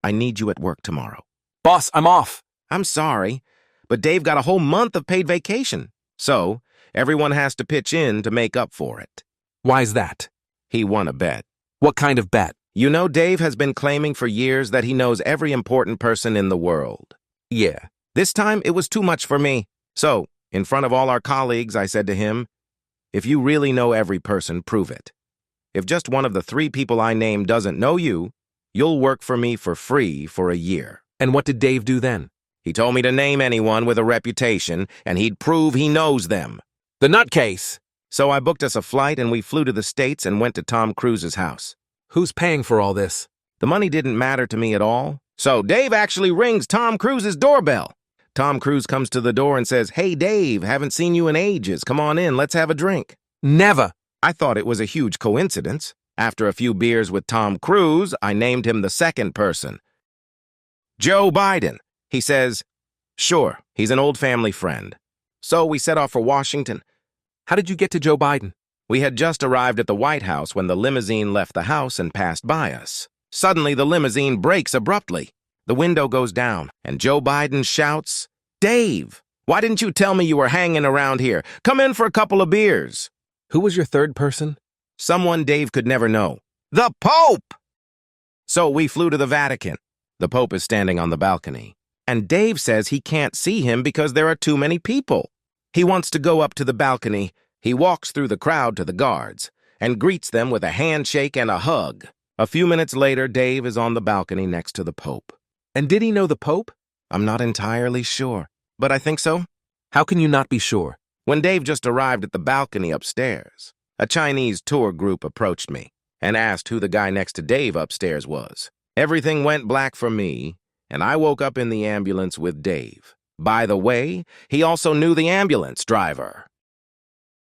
I need you at work tomorrow. Boss, I'm off. I'm sorry, but Dave got a whole month of paid vacation. So, everyone has to pitch in to make up for it. Why's that? He won a bet. What kind of bet? You know, Dave has been claiming for years that he knows every important person in the world. Yeah. This time, it was too much for me. So, in front of all our colleagues, I said to him, if you really know every person, prove it. If just one of the 3 people I named doesn't know you, you'll work for me for free for a year. And what did Dave do then? He told me to name anyone with a reputation, and he'd prove he knows them. The nutcase. So I booked us a flight, and we flew to the States and went to Tom Cruise's house. Who's paying for all this? The money didn't matter to me at all. So Dave actually rings Tom Cruise's doorbell. Tom Cruise comes to the door and says, "Hey, Dave, haven't seen you in ages. Come on in, let's have a drink." Never. I thought it was a huge coincidence. After a few beers with Tom Cruise, I named him the second person. Joe Biden. He says, sure, he's an old family friend. So we set off for Washington. How did you get to Joe Biden? We had just arrived at the White House when the limousine left the house and passed by us. Suddenly, the limousine brakes abruptly. The window goes down, and Joe Biden shouts, "Dave, why didn't you tell me you were hanging around here? Come in for a couple of beers." Who was your third person? Someone Dave could never know. The Pope! So we flew to the Vatican. The Pope is standing on the balcony. And Dave says he can't see him because there are too many people. He wants to go up to the balcony. He walks through the crowd to the guards and greets them with a handshake and a hug. A few minutes later, Dave is on the balcony next to the Pope. And did he know the Pope? I'm not entirely sure, but I think so. How can you not be sure? When Dave just arrived at the balcony upstairs, a Chinese tour group approached me and asked who the guy next to Dave upstairs was. Everything went black for me, and I woke up in the ambulance with Dave. By the way, he also knew the ambulance driver.